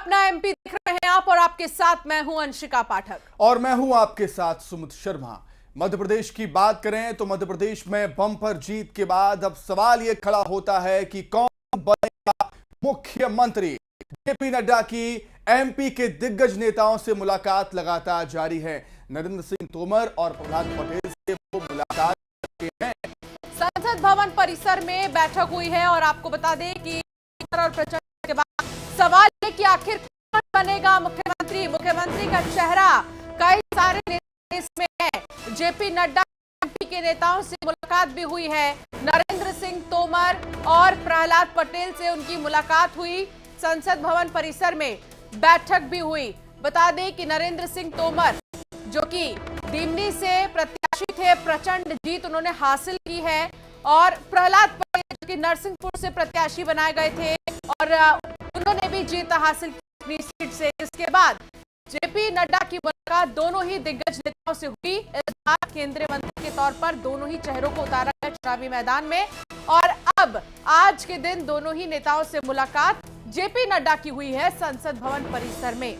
अपना एमपी देख रहे हैं आप और आपके साथ मैं हूं अंशिका पाठक और मैं हूं आपके साथ सुमित शर्मा। मध्य प्रदेश की बात करें तो मध्य प्रदेश में बम्पर जीत के बाद अब सवाल यह खड़ा होता है कि कौन बनेगा मुख्यमंत्री। जेपी नड्डा की एमपी के दिग्गज नेताओं से मुलाकात लगातार जारी है। नरेंद्र सिंह तोमर और प्रहलाद पटेल से वो मुलाकात करते हैं। संसद भवन परिसर में बैठक हुई है और आपको बता दें कि और प्रचंड के बाद सवाल है कि आखिर कौन बनेगा मुख्यमंत्री। मुख्यमंत्री का चेहरा कई सारे नेता इसमें है। जेपी नड्डा एमपी के नेताओं से मुलाकात भी हुई है। नरेंद्र सिंह तोमर और प्रहलाद पटेल से उनकी मुलाकात हुई। संसद भवन परिसर में बैठक भी हुई। बता दें कि नरेंद्र सिंह तोमर जो कि दिमनी से प्रत्याशी थे, प्रचंड जीत उन्होंने हासिल की है और प्रहलाद पटेल जो कि नरसिंहपुर से प्रत्याशी बनाए गए थे और उन्होंने भी जीत हासिल की अपनी सीट से। इसके बाद जेपी नड्डा की मुलाकात दोनों ही दिग्गज नेताओं से हुई। इस बार केंद्रीय मंत्री के तौर पर दोनों ही चेहरों को उतारा गया चुनावी मैदान में और अब आज के दिन दोनों ही नेताओं से मुलाकात जेपी नड्डा की हुई है संसद भवन परिसर में।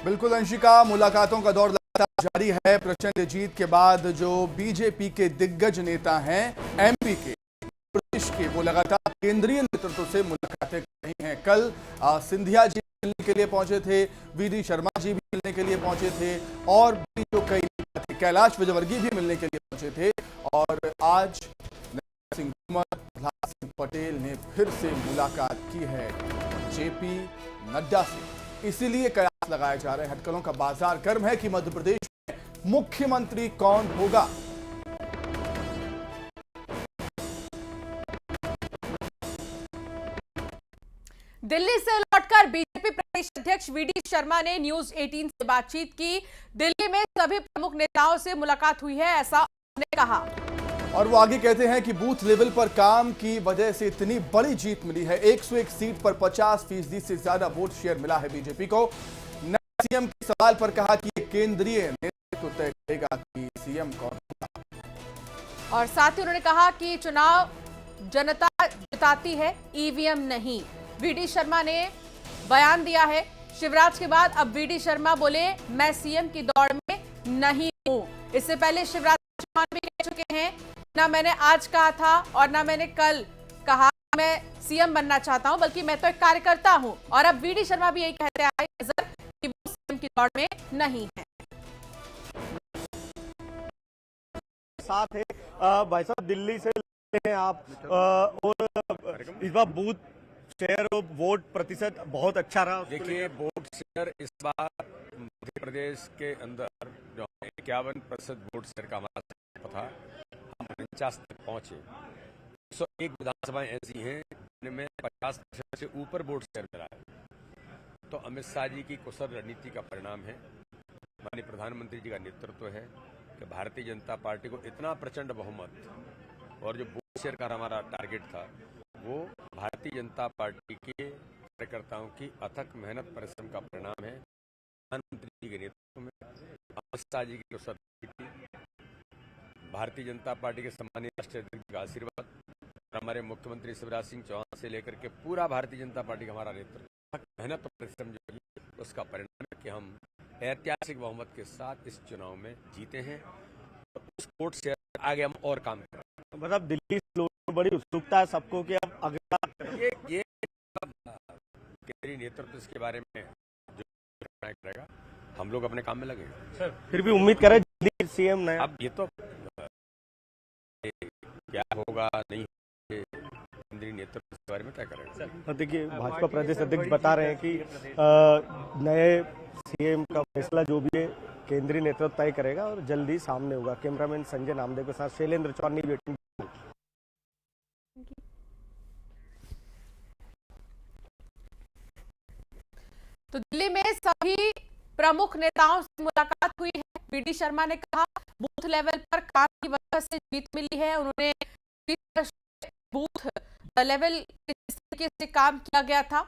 बिल्कुल अंशिका, मुलाकातों का दौर लगातार जारी है। प्रचंड जीत के बाद जो बीजेपी के दिग्गज नेता हैं एमपी के प्रदेश के, वो लगातार केंद्रीय नेतृत्व से मुलाकातें कर रही हैं। कल सिंधिया जी मिलने के लिए पहुंचे थे, वीडी शर्मा जी भी मिलने के लिए पहुंचे थे और भी जो कई नेता थे, कैलाश विजयवर्गीय भी मिलने के लिए पहुंचे थे और आज नरेंद्र सिंह तोमर, प्रहलाद सिंह पटेल ने फिर से मुलाकात की है जेपी नड्डा से। इसीलिए कयास लगाए जा रहे हैं, हटकलों का बाजार गर्म है कि मध्य प्रदेश में मुख्यमंत्री कौन होगा। दिल्ली से लौटकर बीजेपी प्रदेश अध्यक्ष वीडी शर्मा ने न्यूज 18 से बातचीत की। दिल्ली में सभी प्रमुख नेताओं से मुलाकात हुई है, ऐसा उन्होंने कहा। और वो आगे कहते हैं कि बूथ लेवल पर काम की वजह से इतनी बड़ी जीत मिली है। 101 सीट पर 50% से ज्यादा वोट शेयर मिला है बीजेपी को। सीएम के सवाल पर कहा कि केंद्रीय नेतृत्व तय करेगा कि सीएम कौन होगा। और साथ ही उन्होंने कहा कि चुनाव जनता जिताती है, ईवीएम नहीं। वीडी शर्मा ने बयान दिया है। शिवराज के बाद अब वीडी शर्मा बोले मैं सीएम की दौड़ में नहीं हूं। इससे पहले शिवराज चौहान भी कह चुके हैं, ना मैंने आज कहा था और ना मैंने कल कहा मैं सीएम बनना चाहता हूं, बल्कि मैं तो एक कार्यकर्ता हूं। और अब वीडी शर्मा भी यही कहते आए नजर कि वो सीएम की दौड़ में नहीं है। साथ है भाई साहब, दिल्ली से हैं आप और इस बार बूथ शेयर और वोट प्रतिशत बहुत अच्छा रहा। देखिए, वोट शेयर इस बार मध्य प्रदेश के अंदर जो 51% वोट शेयर का हमारा था, हम 49 तक पहुंचे। 101 विधानसभाएं ऐसी हैं जिनमें 50% से ऊपर वोट शेयर मिला है। तो अमित शाह जी की कुशल रणनीति का परिणाम है, माननीय प्रधानमंत्री जी का नेतृत्व है कि भारतीय जनता पार्टी को इतना प्रचंड बहुमत और जो वोट शेयर का हमारा टारगेट था वो भारतीय जनता पार्टी के कार्यकर्ताओं की अथक मेहनत परिश्रम का परिणाम है। प्रधानमंत्री जी के नेतृत्व में अमित शाह जी की कुशल रणनीति, भारतीय जनता पार्टी के सम्मानीय राष्ट्रीय अध्यक्ष का आशीर्वाद और हमारे मुख्यमंत्री शिवराज सिंह चौहान से लेकर के पूरा भारतीय जनता पार्टी का हमारा नेतृत्व, मेहनत और परिश्रम जो है उसका परिणाम है कि हम ऐतिहासिक बहुमत के साथ इस चुनाव में जीते हैं और उस वोट शेयर आगे हम और काम करें। मतलब दिल्ली से लोगों को बड़ी उत्सुकता है सबको कि अब अगला ये केंद्रीय नेतृत्व इसके बारे में जो करेगा, हम लोग अपने काम में लगे। सर फिर भी उम्मीद करें जल्दी सीएम नया। अब ये तो क्या होगा नहीं केंद्रीय नेतृत्व के बारे में तय करेगा। देखिए, भाजपा प्रदेश अध्यक्ष बता रहे हैं कि नए सीएम का फैसला जो भी है केंद्रीय नेतृत्व तय करेगा और जल्दी सामने होगा। कैमरामैन संजय नामदेव के साथ शैलेंद्र चौहान। तो दिल्ली में सभी प्रमुख नेताओं से मुलाकात हुई है। वीडी शर्मा ने कहा बूथ लेवल पर काम की वजह से जीत मिली है। उन्होंने बूथ लेवल किस तरीके से काम किया गया था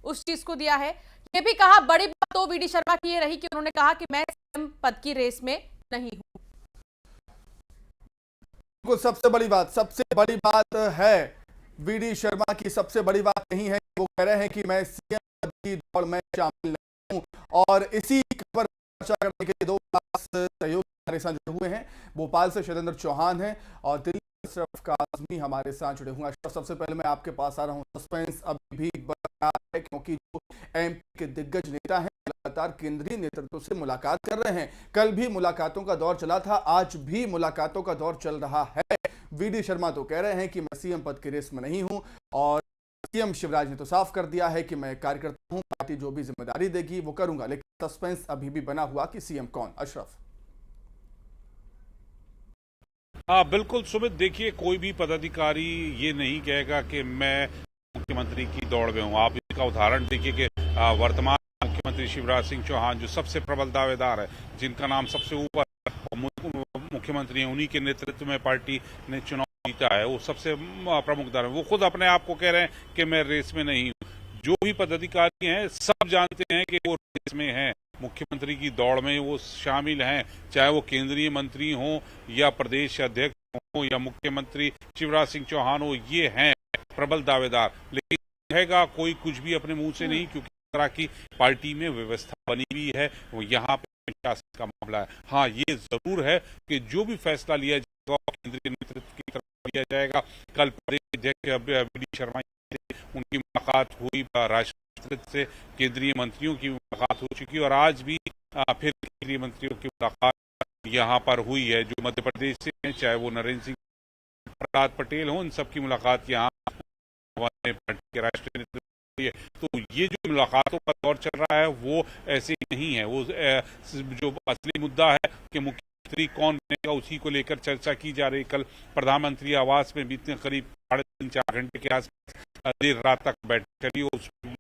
उस चीज को दिया है। ये भी कहा, बड़ी बात तो वीडी शर्मा की ये रही कि उन्होंने कहा कि मैं सीएम पद की रेस में नहीं हूं। सबसे बड़ी बात है वीडी शर्मा की, सबसे बड़ी बात नहीं है वो कह रहे हैं कि मैं सीएम की दौड़ में शामिल नहीं हूं। और इसी खबर पर चर्चा करने के लिए दो खास सहयोगी हमारे साथ जुड़े हुए हैं। भोपाल से शैलेंद्र चौहान हैं और दिल्ली से अशरफ काज़मी हमारे साथ जुड़े हुए हैं। अशरफ, सबसे पहले मैं आपके पास आ रहा हूं। सस्पेंस अभी भी बना है क्योंकि जो एमपी के दिग्गज नेता हैं लगातार केंद्रीय नेतृत्व से मुलाकात कर रहे हैं। कल भी मुलाकातों का दौर चला था, आज भी मुलाकातों का दौर चल रहा है। वीडी शर्मा तो कह रहे हैं कि मैं सीएम पद की रेस में नहीं हूं और सीएम शिवराज ने तो साफ कर दिया है कि मैं कार्यकर्ता हूं, पार्टी जो भी जिम्मेदारी देगी वो करूंगा। लेकिन सस्पेंस अभी भी बना हुआ कि सीएम कौन। अशरफ। हाँ बिल्कुल सुमित, देखिए कोई भी पदाधिकारी ये नहीं कहेगा कि मैं मुख्यमंत्री की दौड़ में हूँ। आप इसका उदाहरण देखिए कि वर्तमान मुख्यमंत्री शिवराज सिंह चौहान जो सबसे प्रबल दावेदार है, जिनका नाम सबसे ऊपर मुख्यमंत्री है, उन्हीं के नेतृत्व में पार्टी ने चुनाव जीता है, वो सबसे प्रमुख दावेदार है। वो खुद अपने आप को कह रहे हैं कि मैं रेस में नहीं हूँ। जो भी पदाधिकारी हैं सब जानते हैं कि वो रेस में हैं, मुख्यमंत्री की दौड़ में वो शामिल हैं, चाहे वो केंद्रीय मंत्री हों या प्रदेश अध्यक्ष हों या मुख्यमंत्री शिवराज सिंह चौहान हो, ये हैं प्रबल दावेदार। लेकिन कहेगा कोई कुछ भी अपने मुंह से नहीं, क्योंकि इस तरह की पार्टी में व्यवस्था बनी हुई है, वो यहाँ पे शासन का मामला है। हाँ, ये जरूर है कि जो भी फैसला लिया जाएगा केंद्रीय नेतृत्व की तरफ लिया जाएगा। कल प्रदेश अध्यक्ष वीडी शर्मा उनकी मुलाकात हुई, राष्ट्रपति से केंद्रीय मंत्रियों की मुलाकात हो चुकी और आज भी फिर केंद्रीय मंत्रियों की मुलाकात यहाँ पर हुई है जो मध्य प्रदेश से हैं, चाहे वो नरेंद्र सिंह प्रहलाद पटेल हो, इन सबकी मुलाकात यहाँ पार्टी के राष्ट्रीय नेतृत्व है। तो ये जो मुलाकातों का दौर चल रहा है वो ऐसे नहीं है। वो जो असली मुद्दा है कि मुख्यमंत्री कौन बनेगा उसी को लेकर चर्चा की जा रही। कल प्रधानमंत्री आवास में बीतने करीब 3.5-4 घंटे के आसपास देर रात तक बैठक चली और उसमें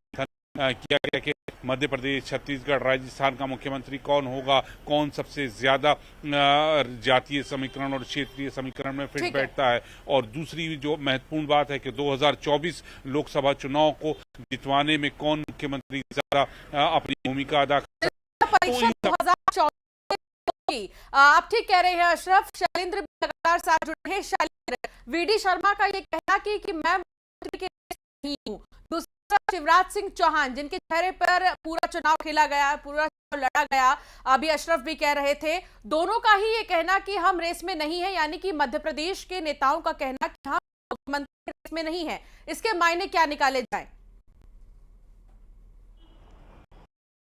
किया गया कि मध्य प्रदेश, छत्तीसगढ़, राजस्थान का मुख्यमंत्री कौन होगा, कौन सबसे ज्यादा जातीय समीकरण और क्षेत्रीय समीकरण में फिट बैठता है। और दूसरी जो महत्वपूर्ण बात है कि 2024 लोकसभा चुनाव को जितवाने में कौन मुख्यमंत्री ज्यादा अपनी भूमिका अदा कर सकता है। आप ठीक कह रहे हैं अशरफ। शैलेंद्र लगातार साथ जुड़े हैं। शैलेंद्र, वीडी शर्मा का ये कहना कि मैं मुख्यमंत्री के नहीं हूं, दूसरा शिवराज सिंह चौहान जिनके चेहरे पर पूरा चुनाव खेला गया, पूरा चुनाव लड़ा गया, अभी अशरफ भी कह रहे थे, दोनों का ही ये कहना कि हम रेस में नहीं है, यानी कि मध्य प्रदेश के नेताओं का कहना कि हम मुख्यमंत्री रेस में नहीं है। इसके मायने क्या निकाले जाए?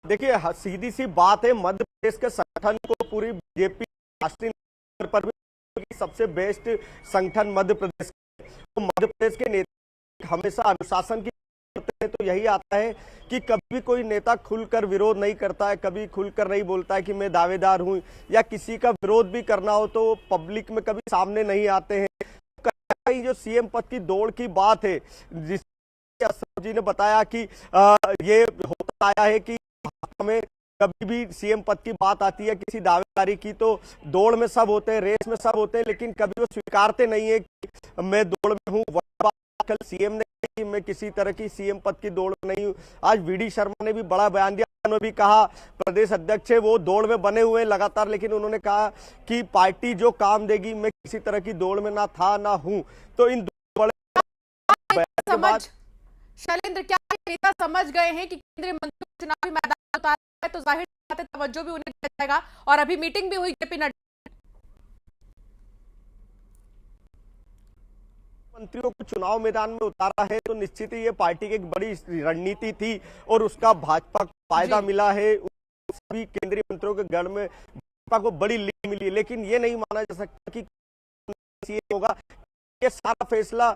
देखिए सीधी सी बात है, मध्य प्रदेश के संगठन को पूरी बीजेपी राष्ट्रीय स्तर पर भी सबसे बेस्ट संगठन मध्य प्रदेश, तो मध्य प्रदेश के नेता हमेशा अनुशासन की करते हैं। तो यही आता है कि कभी कोई नेता खुलकर विरोध नहीं करता है, कभी खुलकर नहीं बोलता है कि मैं दावेदार हूं, या किसी का विरोध भी करना हो तो पब्लिक में कभी सामने नहीं आते हैं। कहीं जो सीएम पद की दौड़ की बात है, जिसके अशरफ जी ने बताया कि ये होता आया है कि हमें कभी भी सीएम पद की बात आती है किसी दावेदारी की तो दौड़ में सब होते हैं, रेस में सब होते हैं, लेकिन कभी वो स्वीकारते नहीं है कि मैं दौड़ में हूं। कल सीएम ने कि मैं किसी तरह की सीएम पद की दौड़ में नहीं हूं। आज वीडी शर्मा ने भी बड़ा बयान दिया, उन्होंने भी कहा प्रदेश अध्यक्ष है वो दौड़ में बने हुए लगातार, लेकिन उन्होंने कहा कि पार्टी जो काम देगी मैं किसी तरह की दौड़ में ना था ना हूं। तो इन बड़े समझ शैलेंद्र, क्या नेता समझ गए हैं कि केंद्रीय मंत्री चुनावी मैदान में उतारा है, तो जाहिर बात है तवज्जो भी उन्हें दिया जाएगा। और अभी मीटिंग भी हुई जेपी नड्डा, मंत्रियों को चुनाव मैदान में उतारा है, तो निश्चित ही ये पार्टी की एक बड़ी रणनीति थी और उसका भाजपा को फायदा मिला है। सभी केंद्रीय मंत्रियों के गढ़ में भाजपा को बड़ी लीड मिली है, लेकिन ये नहीं माना जा सकता कि होगा। ये सारा फैसला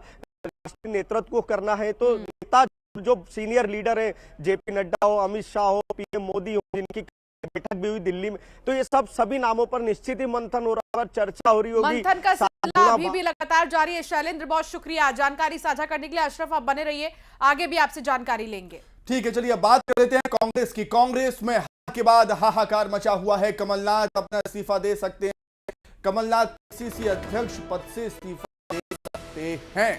राष्ट्रीय नेतृत्व को करना है, तो नेता जो सीनियर लीडर है, जेपी नड्डा हो, अमित शाह हो, पीएम मोदी हो, जिनकी बैठक भी हुई दिल्ली में, तो ये सभी नामों पर निश्चित ही मंथन हो रहा है, चर्चा हो रही होगी। मंथन का सिलसिला अभी भी लगातार जारी है। शैलेंद्र, बहुत शुक्रिया जानकारी साझा करने के लिए। अशरफ, आप बने रहिए, आगे भी आपसे जानकारी लेंगे। ठीक है, चलिए अब बात कर लेते हैं कांग्रेस की। कांग्रेस में हार के बाद हाहाकार मचा हुआ है। कमलनाथ अपना इस्तीफा दे सकते हैं। कमलनाथ पीसीसी अध्यक्ष पद से इस्तीफा दे सकते हैं।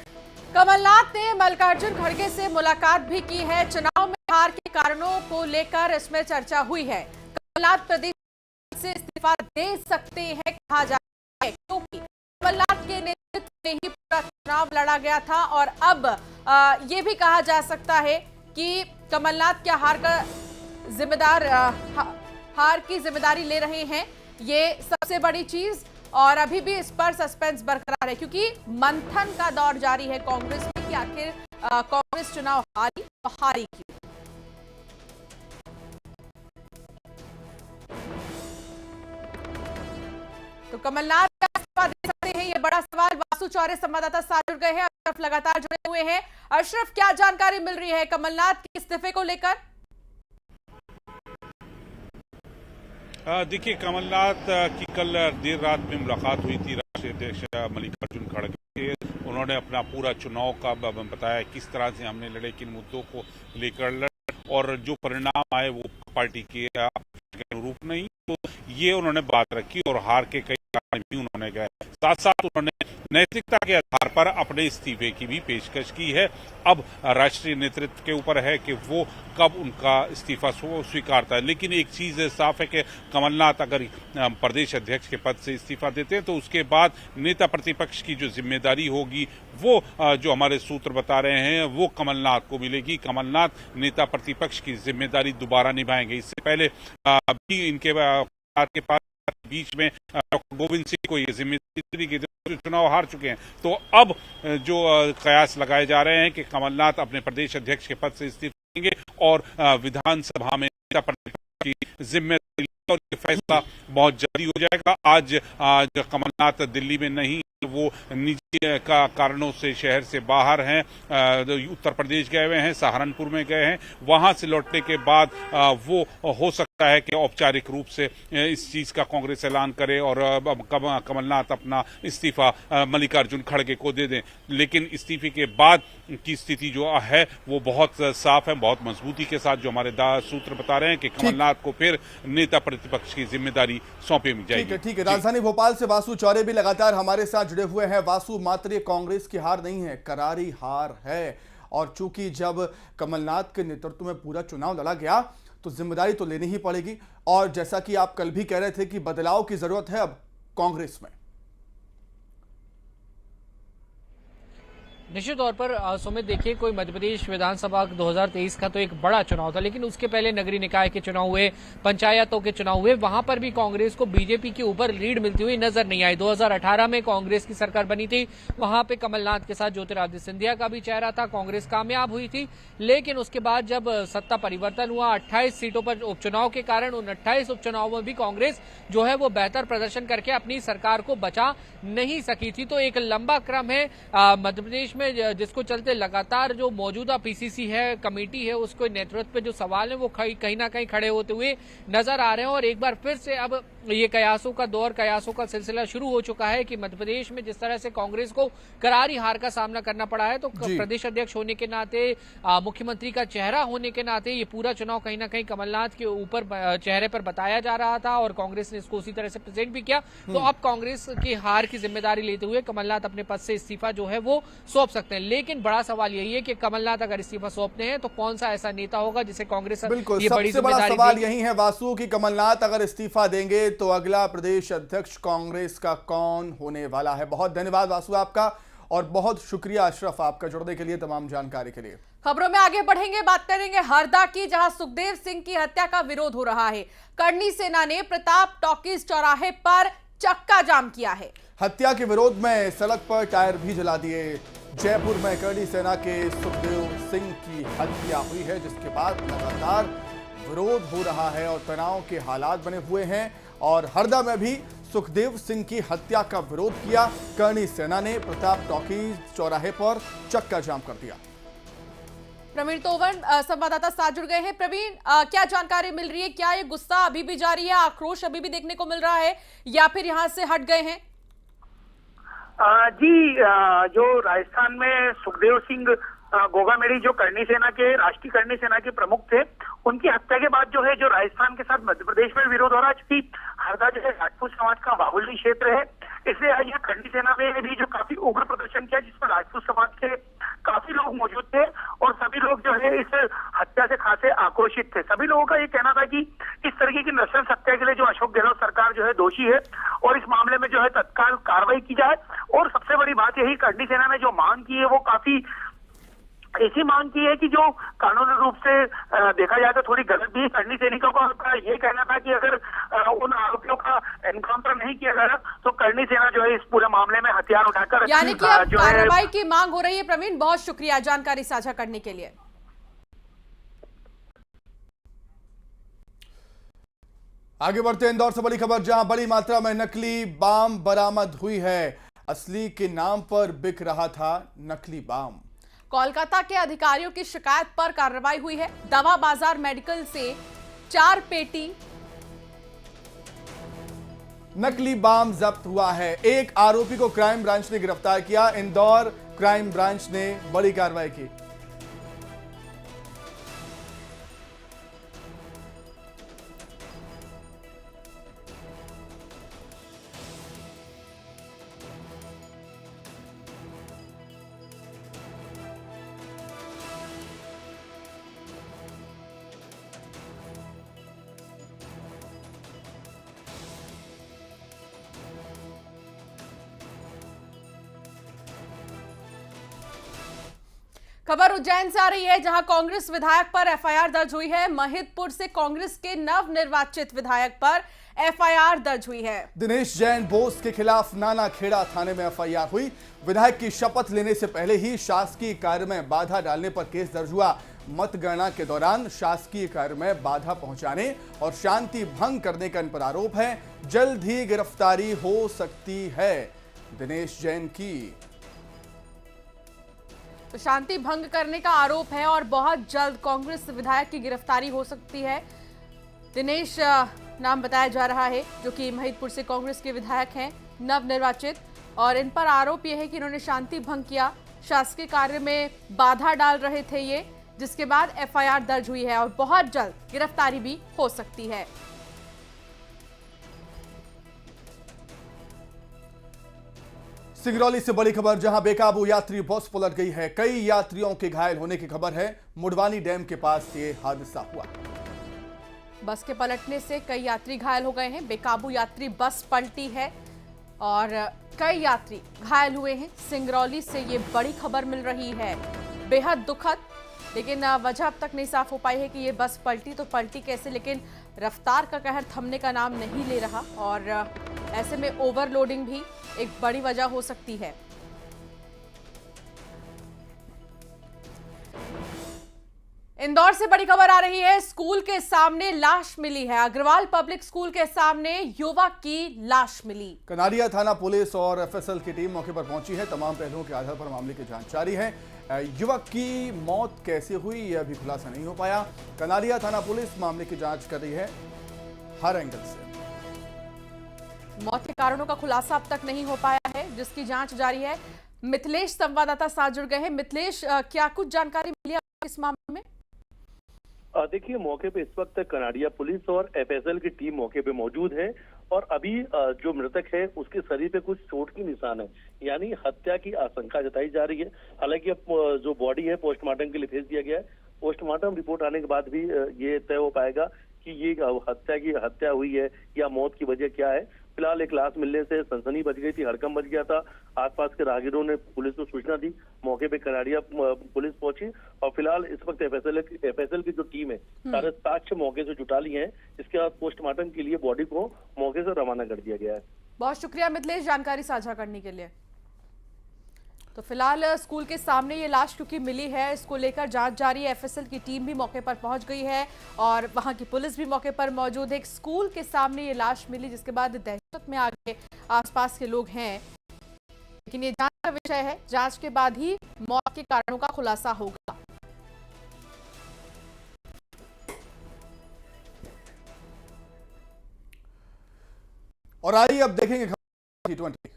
कमलनाथ ने मल्लिकार्जुन खड़गे से मुलाकात भी की है। चुनाव में हार के कारणों को लेकर इसमें चर्चा हुई है। कमलनाथ प्रदेश से इस्तीफा दे सकते हैं कहा जा रहा है, क्योंकि कमलनाथ के नेतृत्व में ही पूरा चुनाव लड़ा गया था और अब ये भी कहा जा सकता है कि कमलनाथ क्या हार की जिम्मेदारी ले रहे हैं, ये सबसे बड़ी चीज। और अभी भी इस पर सस्पेंस बरकरार है क्योंकि मंथन का दौर जारी है कांग्रेस में कि आखिर कांग्रेस चुनाव हारी तो हारी क्यों। तो कमलनाथ क्या इस्तीफा दे सकते हैं, ये बड़ा सवाल। वासु चौरे संवाददाता साथ जुड़ गए हैं, अशरफ लगातार जुड़े हुए हैं। अशरफ, क्या जानकारी मिल रही है कमलनाथ के इस्तीफे को लेकर? देखिए, कमलनाथ की कल देर रात में मुलाकात हुई थी राष्ट्रीय अध्यक्ष मल्लिकार्जुन खड़गे। उन्होंने अपना पूरा चुनाव का बताया किस तरह से हमने लड़े, किन मुद्दों को लेकर लड़े और जो परिणाम आए वो पार्टी के अनुरूप नहीं। तो ये उन्होंने बात रखी और हार के कई कारण भी उन्होंने कहे। साथ साथ उन्होंने नैतिकता के आधार पर अपने इस्तीफे की भी पेशकश की है। अब राष्ट्रीय नेतृत्व के ऊपर है कि वो कब उनका इस्तीफा स्वीकारता है। लेकिन एक चीज साफ है कि कमलनाथ अगर प्रदेश अध्यक्ष के पद से इस्तीफा देते हैं तो उसके बाद नेता प्रतिपक्ष की जो जिम्मेदारी होगी वो जो हमारे सूत्र बता रहे हैं वो कमलनाथ को मिलेगी। कमलनाथ नेता प्रतिपक्ष की जिम्मेदारी दोबारा निभाएंगे। इससे पहले भी इनके पास बीच में गोविंद सिंह को ये जिम्मेदारी की चुनाव हार चुके हैं। तो अब जो कयास लगाए जा रहे हैं कि कमलनाथ अपने प्रदेश अध्यक्ष के पद से इस्तीफा देंगे और विधानसभा में नेता प्रतिपक्ष की जिम्मेदारी, और ये फैसला बहुत जल्दी हो जाएगा। आज कमलनाथ दिल्ली में नहीं, वो निजी कारणों से शहर से बाहर हैं, उत्तर प्रदेश गए हुए हैं, सहारनपुर में गए हैं। वहां से लौटने के बाद वो हो सकता है कि औपचारिक रूप से इस चीज का कांग्रेस ऐलान करे और कमलनाथ अपना इस्तीफा मल्लिकार्जुन खड़गे को दे दें। लेकिन इस्तीफे के बाद की स्थिति जो है वो बहुत साफ है, बहुत मजबूती के साथ जो हमारे सूत्र बता रहे हैं कि कमलनाथ को फिर नेता प्रतिपक्ष की जिम्मेदारी सौंपी जाएगी। ठीक है। राजधानी भोपाल से वासु चौरे भी लगातार हमारे साथ जुड़े हुए हैं। वासु, मात्र ये कांग्रेस की हार नहीं है, करारी हार है। और चूंकि जब कमलनाथ के नेतृत्व में पूरा चुनाव लड़ा गया तो जिम्मेदारी तो लेनी ही पड़ेगी। और जैसा कि आप कल भी कह रहे थे कि बदलाव की जरूरत है अब कांग्रेस में। निश्चित तौर पर सुमित, देखिए, कोई मध्य प्रदेश विधानसभा 2023 का तो एक बड़ा चुनाव था, लेकिन उसके पहले नगरीय निकाय के चुनाव हुए, पंचायतों के चुनाव हुए, वहां पर भी कांग्रेस को बीजेपी के ऊपर लीड मिलती हुई नजर नहीं आई। 2018 में कांग्रेस की सरकार बनी थी, वहां पे कमलनाथ के साथ ज्योतिरादित्य सिंधिया का भी चेहरा था, कांग्रेस कामयाब हुई थी। लेकिन उसके बाद जब सत्ता परिवर्तन हुआ, 28 सीटों पर उपचुनाव के कारण, उन 28 उपचुनावों में भी कांग्रेस जो है वो बेहतर प्रदर्शन करके अपनी सरकार को बचा नहीं सकी थी। तो एक लंबा क्रम है मध्य प्रदेश में, जिसको चलते लगातार जो मौजूदा पीसीसी है, कमेटी है, उसको नेतृत्व पे जो सवाल है वो कहीं ना कहीं खड़े होते हुए नजर आ रहे हैं। और एक बार फिर से अब ये कयासों का दौर, कयासों का सिलसिला शुरू हो चुका है कि मध्य प्रदेश में जिस तरह से कांग्रेस को करारी हार का सामना करना पड़ा है, तो प्रदेश अध्यक्ष होने के नाते, मुख्यमंत्री का चेहरा होने के नाते ये पूरा चुनाव कहीं ना कहीं कमलनाथ के ऊपर चेहरे पर बताया जा रहा था और कांग्रेस ने इसको उसी तरह से प्रेजेंट भी किया। तो अब कांग्रेस की हार की जिम्मेदारी लेते हुए कमलनाथ अपने पद से इस्तीफा जो है वो सौंप सकते हैं। लेकिन बड़ा सवाल यही है कि कमलनाथ अगर इस्तीफा सौंपते हैं तो कौन सा ऐसा नेता होगा जिसे कांग्रेस बिल्कुल ये बड़ी सबसे बड़ा जिम्मेदारी सवाल यही है वासु कि कमलनाथ अगर इस्तीफा देंगे तो अगला प्रदेश अध्यक्ष कांग्रेस का कौन होने वाला है। बहुत धन्यवाद वासु आपका, और बहुत शुक्रिया अशरफ आपका जुड़ने के लिए, तमाम जानकारी के लिए। खबरों में आगे बढ़ेंगे, बात करेंगे हरदा की, जहां सुखदेव सिंह की हत्या का विरोध हो रहा है। करनी सेना ने प्रताप टॉकीज चौराहे पर चक्का जाम किया है। हत्या के विरोध में सड़क पर टायर भी जला दिए। जयपुर में करनी सेना के सुखदेव सिंह की हत्या हुई है, जिसके बाद लगातार विरोध हो रहा है और तनाव के हालात बने हुए हैं। और हरदा में भी सुखदेव सिंह की हत्या का विरोध किया। करनी सेना ने प्रताप टॉकीज चौराहे पर चक्का जाम कर दिया। प्रवीण तोवर संवाददाता साथ जुड़ गए हैं। प्रवीण, क्या जानकारी मिल रही है? क्या ये गुस्सा अभी भी जारी है, आक्रोश अभी भी देखने को मिल रहा है, या फिर यहां से हट गए हैं? जी, जो राजस्थान में सुखदेव सिंह गोगामेड़ी जो करनी सेना के, राष्ट्रीय करनी सेना के प्रमुख थे, उनकी हत्या के बाद जो है जो राजस्थान के साथ मध्य प्रदेश में विरोध हो रहा है, क्योंकि हरदा जो है राजपूत समाज का बाहुल्य क्षेत्र है, इसलिए आज यहाँ करनी सेना में भी जो काफी उग्र प्रदर्शन किया, जिसमें राजपूत समाज के काफी लोग मौजूद थे और सभी लोग जो है इस हत्या से खासे आक्रोशित थे। सभी लोगों का ये कहना था कि इस तरीके की नृशंस हत्या के लिए जो अशोक गहलोत सरकार जो है दोषी है और इस मामले में जो है तत्काल कार्रवाई की जाए। और सबसे बड़ी बात यही, करनी सेना ने जो मांग की है वो काफी ऐसी मांग की है कि जो कानूनी रूप से देखा जाए तो थोड़ी गलत भी करनी सैनिकों का ये कहना था कि अगर उन आरोपियों का एनकाउंटर नहीं किया गया तो करनी सेना जो है इस पूरे मामले में हथियार उठाकर यानी कि अब जो है कार्रवाई की मांग हो रही है। प्रवीण, बहुत शुक्रिया जानकारी साझा करने के लिए। आगे बढ़ते हैं इंदौर से बड़ी खबर, जहां बड़ी मात्रा में नकली बाम बरामद हुई है। असली के नाम पर बिक रहा था नकली बाम। कोलकाता के अधिकारियों की शिकायत पर कार्रवाई हुई है। दवा बाजार मेडिकल से 4 पेटी नकली बाम जब्त हुआ है। एक आरोपी को क्राइम ब्रांच ने गिरफ्तार किया। इंदौर क्राइम ब्रांच ने बड़ी कार्रवाई की। खबर उज्जैन से आ रही है, जहां कांग्रेस विधायक पर एफआईआर दर्ज हुई है। महिदपुर से कांग्रेस के नवनिर्वाचित विधायक पर एफआईआर दर्ज हुई है। दिनेश जैन बोस के खिलाफ नाना खेड़ा थाने में एफआईआर हुई। विधायक की शपथ लेने से पहले ही शासकीय कार्य में बाधा डालने पर केस दर्ज हुआ। मतगणना के दौरान शासकीय कार्य में बाधा पहुंचाने और शांति भंग करने का इन पर आरोप है। जल्द ही गिरफ्तारी हो सकती है दिनेश जैन की। तो शांति भंग करने का आरोप है और बहुत जल्द कांग्रेस विधायक की गिरफ्तारी हो सकती है। दिनेश नाम बताया जा रहा है, जो कि महिदपुर से कांग्रेस के विधायक हैं, नवनिर्वाचित, और इन पर आरोप यह है कि इन्होंने शांति भंग किया, शासकीय कार्य में बाधा डाल रहे थे ये, जिसके बाद एफआईआर दर्ज हुई है और बहुत जल्द गिरफ्तारी भी हो सकती है। सिंगरौली से बड़ी खबर, जहां बेकाबू यात्री बस पलट गई है। कई यात्रियों के घायल होने की खबर है। मुडवानी डैम के पास ये हादसा हुआ। बस के पलटने से कई यात्री घायल हो गए हैं। बेकाबू यात्री बस पलटी है और कई यात्री घायल हुए हैं। सिंगरौली से ये बड़ी खबर मिल रही है, बेहद दुखद, लेकिन वजह अब तक नहीं साफ हो पाई है कि ये बस पलटी तो पलटी कैसे, लेकिन रफ्तार का कहर थमने का नाम नहीं ले रहा और ऐसे में ओवरलोडिंग भी एक बड़ी वजह हो सकती है। इंदौर से बड़ी खबर आ रही है, स्कूल के सामने लाश मिली है। अग्रवाल पब्लिक स्कूल के सामने युवक की लाश मिली। कनारिया थाना पुलिस और एफएसएल की टीम मौके पर पहुंची है। तमाम पहलुओं के आधार पर मामले की जांच जारी है। युवक की मौत कैसे हुई यह अभी खुलासा नहीं हो पाया। कनारिया थाना पुलिस मामले की जांच कर रही है हर एंगल से। मौत के कारणों का खुलासा अब तक नहीं हो पाया है, जिसकी जांच जारी है। मिथिलेश संवाददाता साथ जुड़ गए हैं। मिथिलेश, क्या कुछ जानकारी मिली है इस मामले में? देखिए, मौके पे इस वक्त कनाडिया पुलिस और एफएसएल की टीम मौके पे मौजूद है और अभी जो मृतक है उसके शरीर पे कुछ चोट के निशान है, यानी हत्या की आशंका जताई जा रही है। हालांकि अब जो बॉडी है पोस्टमार्टम के लिए भेज दिया गया है। पोस्टमार्टम रिपोर्ट आने के बाद भी ये तय हो पाएगा कि ये हत्या हुई है या मौत की वजह क्या है। फिलहाल एक लाश मिलने से सनसनी बच गई थी, हड़कंप मच गया था। आसपास के राहगीरों ने पुलिस को सूचना दी, मौके पे कनाडिया पुलिस पहुंची और फिलहाल इस वक्त एफएसएल की जो टीम है सारे साक्ष्य मौके से जुटा लिए हैं। इसके बाद पोस्टमार्टम के लिए बॉडी को मौके से रवाना कर दिया गया है। बहुत शुक्रिया मिथिलेश जानकारी साझा करने के लिए। तो फिलहाल स्कूल के सामने ये लाश क्योंकि मिली है, इसको लेकर जांच जारी है। एफएसएल की टीम भी मौके पर पहुंच गई है और वहां की पुलिस भी मौके पर मौजूद है। एक स्कूल के सामने ये लाश मिली, जिसके बाद दहशत में आ गए आसपास के लोग हैं, लेकिन ये जांच का विषय है। जांच के बाद ही मौत के कारणों का खुलासा होगा। और आइए अब देखेंगे T20।